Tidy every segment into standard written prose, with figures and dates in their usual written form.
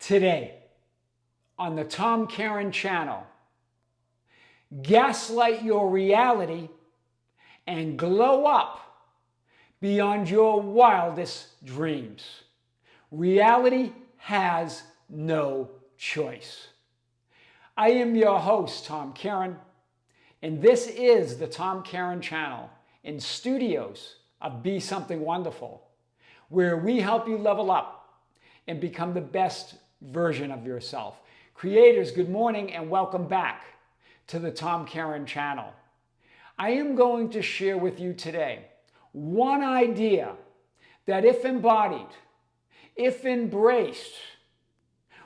Today, on the Tom Kearin Channel, gaslight your reality and glow up beyond your wildest dreams. Reality has no choice. I am your host, Tom Kearin, and this is the Tom Kearin Channel in studios of Be Something Wonderful, where we help you level up and become the best version of yourself. Creators, good morning and welcome back to the Tom Kearin Channel. I am going to share with you today one idea that, if embodied, if embraced,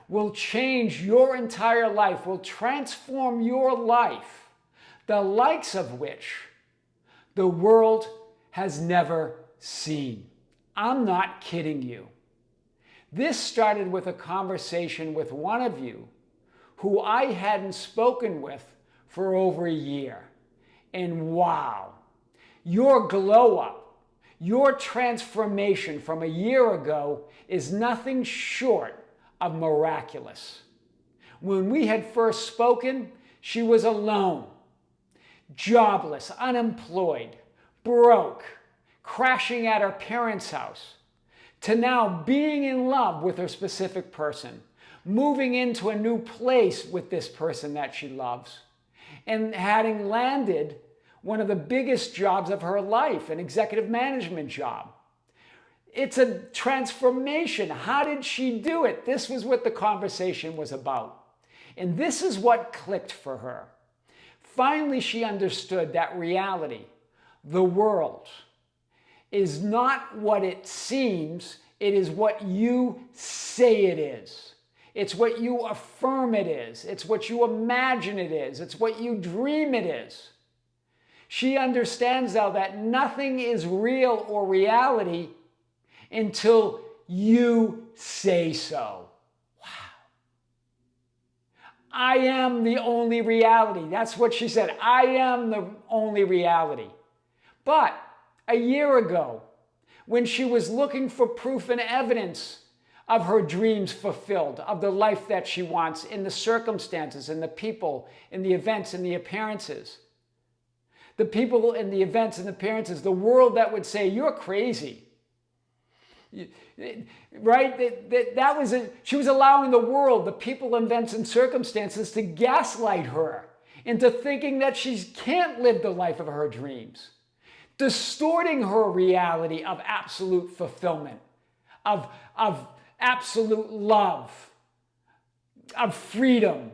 will change your entire life, will transform your life, the likes of which the world has never seen. I'm not kidding you. This started with a conversation with one of you who I hadn't spoken with for over a year. And wow, your glow up, your transformation from a year ago is nothing short of miraculous. When we had first spoken, she was alone, jobless, unemployed, broke, crashing at her parents' house, to now being in love with her specific person, moving into a new place with this person that she loves, and having landed one of the biggest jobs of her life, an executive management job. It's a transformation. How did she do it? This was what the conversation was about. And this is what clicked for her. Finally, she understood that reality, the world, is not what it seems, it is what you say it is. It's what you affirm it is. It's what you imagine it is. It's what you dream it is. She understands now that nothing is real or reality until you say so. Wow. I am the only reality. That's what she said. I am the only reality. But a year ago, when she was looking for proof and evidence of her dreams fulfilled, of the life that she wants, in the circumstances, in the people, in the events, in the appearances, the people in the events and appearances, the world that would say, you're crazy. Right? She was allowing the world, the people, events, and circumstances to gaslight her into thinking that she can't live the life of her dreams, distorting her reality of absolute fulfillment, of absolute love, of freedom,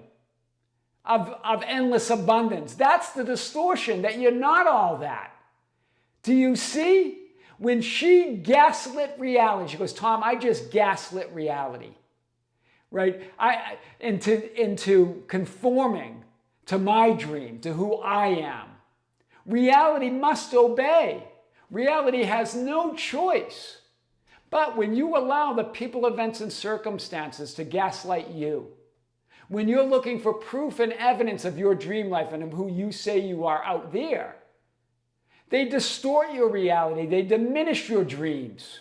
of endless abundance. That's the distortion, that you're not all that. Do you see? When she gaslit reality, she goes, Tom, I just gaslit reality, right? Into conforming to my dream, to who I am. Reality must obey. Reality has no choice. But when you allow the people, events, and circumstances to gaslight you, when you're looking for proof and evidence of your dream life and of who you say you are out there, they distort your reality. They diminish your dreams.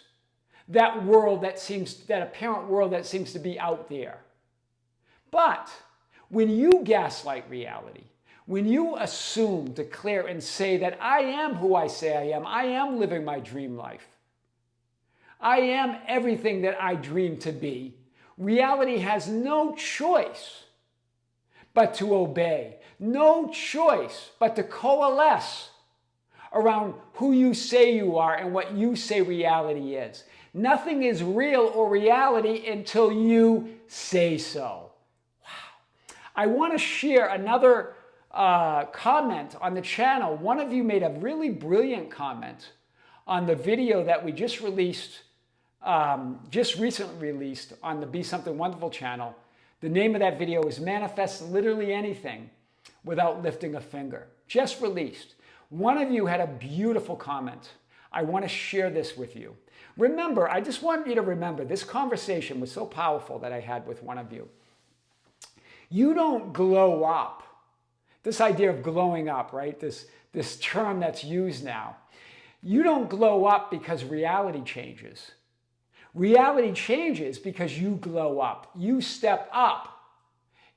That apparent world that seems to be out there. But when you gaslight reality, when you assume, declare, and say that I am who I say I am living my dream life, I am everything that I dream to be, reality has no choice but to obey, no choice but to coalesce around who you say you are and what you say reality is. Nothing is real or reality until you say so. Wow. I want to share another comment on the channel. One of you made a really brilliant comment on the video that we just released, just recently released on the Be Something Wonderful channel. The name of that video is Manifest Literally Anything Without Lifting a Finger. Just released. One of you had a beautiful comment. I want to share this with you. Remember, I just want you to remember, this conversation was so powerful that I had with one of you. You don't glow up. This idea of glowing up, right? This term that's used now. You don't glow up because reality changes. Reality changes because you glow up. You step up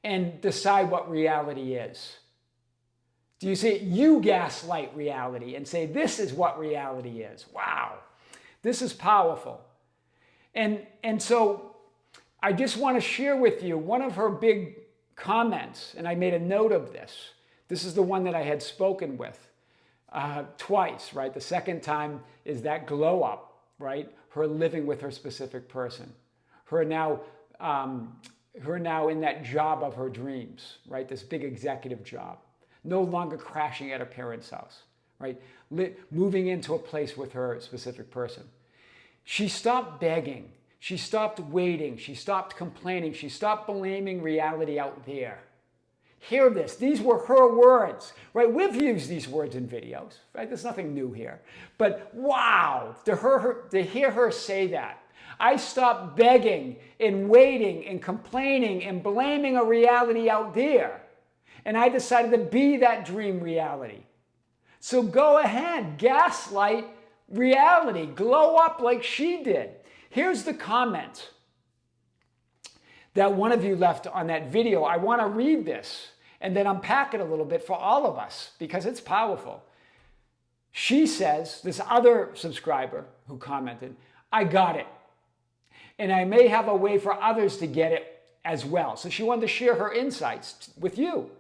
and decide what reality is. Do you see it? You gaslight reality and say, this is what reality is. Wow, this is powerful. And so I just want to share with you one of her big comments, and I made a note of this. This is the one that I had spoken with twice, right? The second time is that glow up, right? Her living with her specific person. Her now in that job of her dreams, right? This big executive job. No longer crashing at her parents' house, right? Moving into a place with her specific person. She stopped begging. She stopped waiting. She stopped complaining. She stopped blaming reality out there. Hear this. These were her words, right? We've used these words in videos, right? There's nothing new here. But wow, to hear her say that. I stopped begging and waiting and complaining and blaming a reality out there. And I decided to be that dream reality. So go ahead, gaslight reality. Glow up like she did. Here's the comment that one of you left on that video. I want to read this and then unpack it a little bit for all of us because it's powerful. She says, this other subscriber who commented, I got it. And I may have a way for others to get it as well. So she wanted to share her insights with you.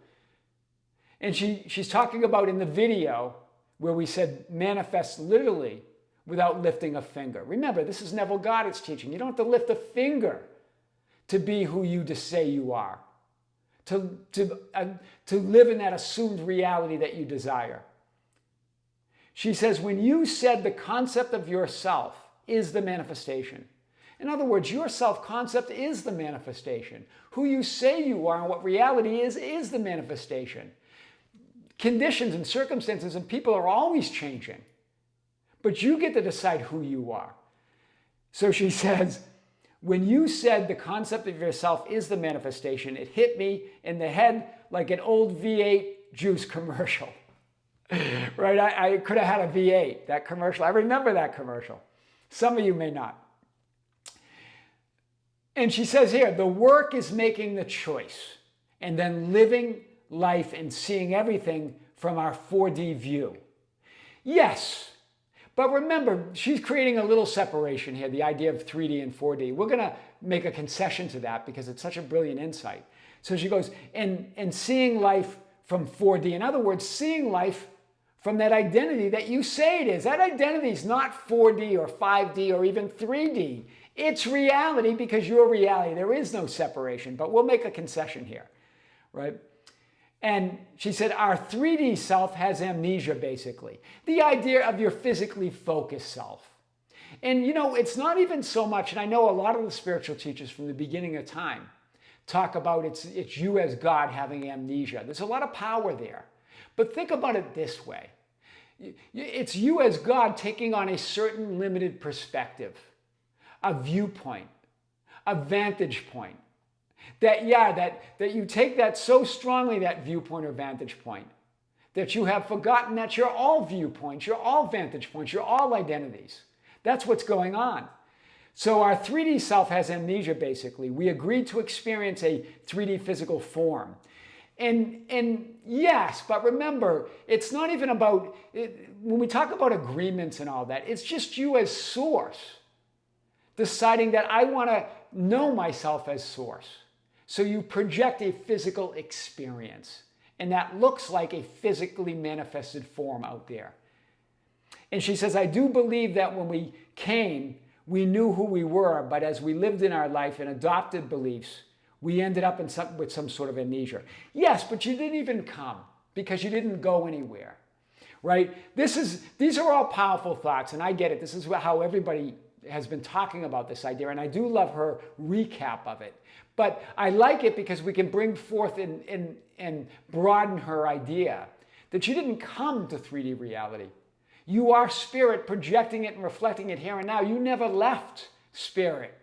And she's talking about in the video where we said manifest literally without lifting a finger. Remember, this is Neville Goddard's teaching. You don't have to lift a finger to be who you just say you are, to live in that assumed reality that you desire. She says, when you said the concept of yourself is the manifestation. In other words, your self-concept is the manifestation. Who you say you are and what reality is the manifestation. Conditions and circumstances and people are always changing. But you get to decide who you are. So she says, when you said the concept of yourself is the manifestation, it hit me in the head like an old V8 juice commercial. Right? I could have had a V8, that commercial. I remember that commercial. Some of you may not. And she says here, the work is making the choice and then living life and seeing everything from our 4D view. Yes, but remember, she's creating a little separation here, the idea of 3D and 4D. We're going to make a concession to that because it's such a brilliant insight. So she goes, and seeing life from 4D. In other words, seeing life from that identity that you say it is. That identity is not 4D or 5D or even 3D. It's reality because you're reality. There is no separation, but we'll make a concession here, right? And she said, our 3D self has amnesia, basically. The idea of your physically focused self. And you know, it's not even so much, and I know a lot of the spiritual teachers from the beginning of time talk about it's you as God having amnesia. There's a lot of power there. But think about it this way. It's you as God taking on a certain limited perspective, a viewpoint, a vantage point. That you take that so strongly, that viewpoint or vantage point, that you have forgotten that you're all viewpoints, you're all vantage points, you're all identities. That's what's going on. So our 3D self has amnesia, basically. We agreed to experience a 3D physical form. And yes, but remember, it's not even about, when we talk about agreements and all that, it's just you as source, deciding that I want to know myself as source. So you project a physical experience, and that looks like a physically manifested form out there. And she says, I do believe that when we came, we knew who we were, but as we lived in our life and adopted beliefs, we ended up with some sort of amnesia. Yes, but you didn't even come because you didn't go anywhere, right? These are all powerful thoughts, and I get it. This is how everybody has been talking about this idea, and I do love her recap of it. But I like it because we can bring forth and broaden her idea that you didn't come to 3D reality. You are spirit projecting it and reflecting it here and now. You never left spirit.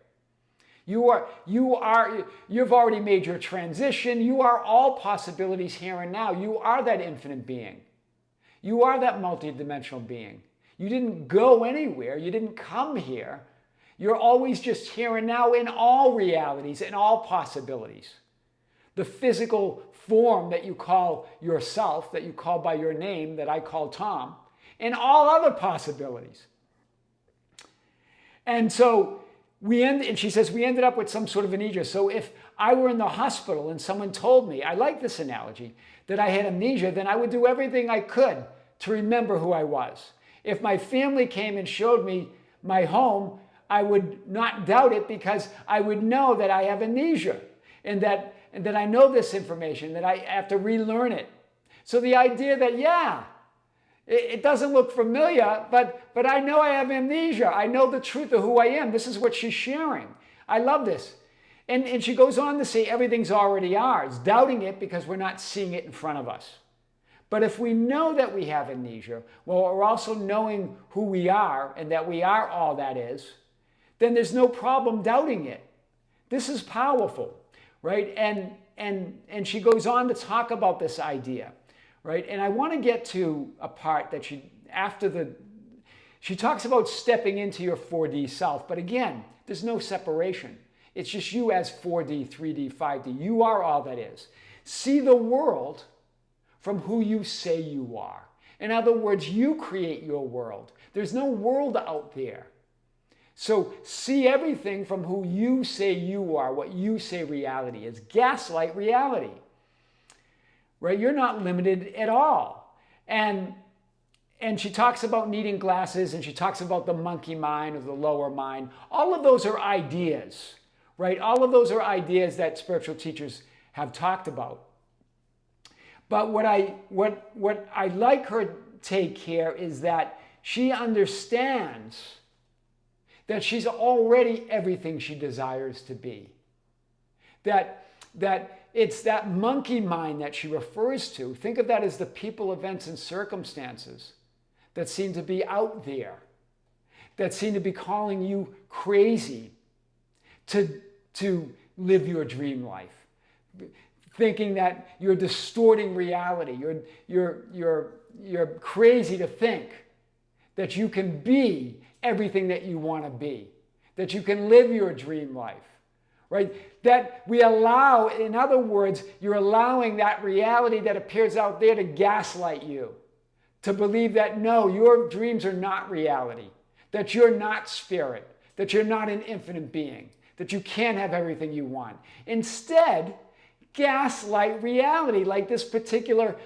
You've already made your transition. You are all possibilities here and now. You are that infinite being. You are that multidimensional being. You didn't go anywhere. You didn't come here. You're always just here and now in all realities, in all possibilities. The physical form that you call yourself, that you call by your name, that I call Tom, and all other possibilities. And so and she says, we ended up with some sort of amnesia. So if I were in the hospital and someone told me, I like this analogy, that I had amnesia, then I would do everything I could to remember who I was. If my family came and showed me my home, I would not doubt it because I would know that I have amnesia and that I know this information, that I have to relearn it. So the idea that, yeah, it doesn't look familiar, but I know I have amnesia. I know the truth of who I am. This is what she's sharing. I love this. And she goes on to say everything's already ours, doubting it because we're not seeing it in front of us. But if we know that we have amnesia, well, we're also knowing who we are and that we are all that is, then there's no problem doubting it. This is powerful, right? And she goes on to talk about this idea, right? And I want to get to a part that she talks about stepping into your 4D self. But again, there's no separation. It's just you as 4D, 3D, 5D. You are all that is. See the world from who you say you are. In other words, you create your world. There's no world out there. So see everything from who you say you are, what you say reality is. Gaslight reality. Right? You're not limited at all. And she talks about needing glasses, and she talks about the monkey mind or the lower mind. All of those are ideas, right? All of those are ideas that spiritual teachers have talked about. But what I like her take here is that she understands that she's already everything she desires to be. That it's that monkey mind that she refers to. Think of that as the people, events, and circumstances that seem to be out there, that seem to be calling you crazy to live your dream life, thinking that you're distorting reality. You're crazy to think that you can be everything that you want to be, that you can live your dream life, right? That we allow, in other words, you're allowing that reality that appears out there to gaslight you, to believe that no, your dreams are not reality, that you're not spirit, that you're not an infinite being, that you can't have everything you want. Instead, gaslight reality, like this particular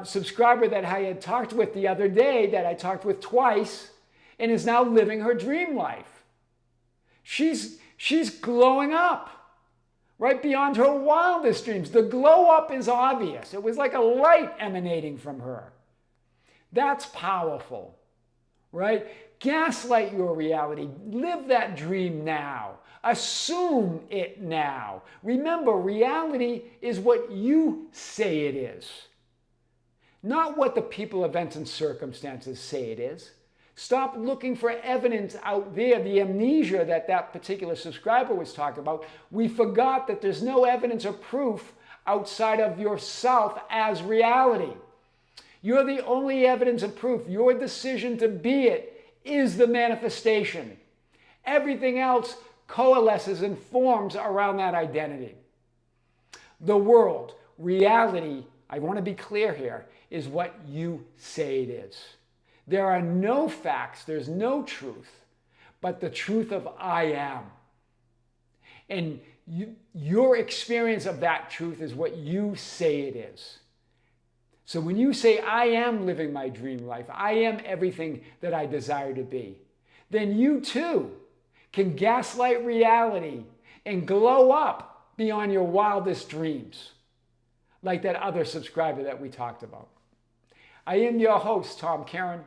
subscriber that I had talked with the other day, that I talked with twice, and is now living her dream life. She's glowing up right beyond her wildest dreams. The glow up is obvious. It was like a light emanating from her. That's powerful, right? Gaslight your reality. Live that dream now. Assume it now. Remember, reality is what you say it is, not what the people, events, and circumstances say it is. Stop looking for evidence out there, the amnesia that particular subscriber was talking about. We forgot that there's no evidence or proof outside of yourself as reality. You're the only evidence and proof. Your decision to be it is the manifestation. Everything else coalesces and forms around that identity. The world, reality, I want to be clear here, is what you say it is. There are no facts, there's no truth, but the truth of I am. And your experience of that truth is what you say it is. So when you say, I am living my dream life, I am everything that I desire to be, then you too can gaslight reality and glow up beyond your wildest dreams, like that other subscriber that we talked about. I am your host, Tom Kearin,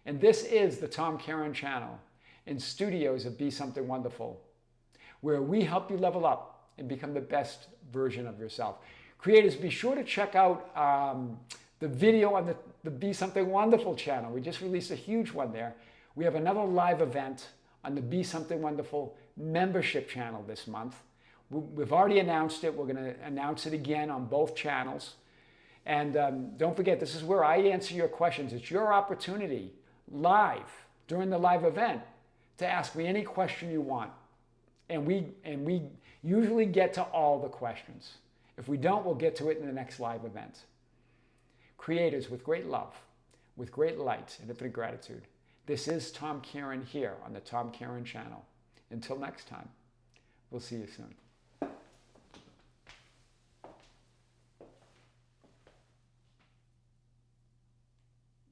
and this is the Tom Kearin Channel in studios of Be Something Wonderful, where we help you level up and become the best version of yourself. Creators, be sure to check out the video on the Be Something Wonderful channel. We just released a huge one there. We have another live event on the Be Something Wonderful membership channel this month. We've already announced it. We're going to announce it again on both channels. And don't forget, this is where I answer your questions. It's your opportunity live during the live event to ask me any question you want. And we usually get to all the questions. If we don't, we'll get to it in the next live event. Creators with great love, with great light and infinite gratitude. This is Tom Kearin here on the Tom Kearin Channel. Until next time, we'll see you soon.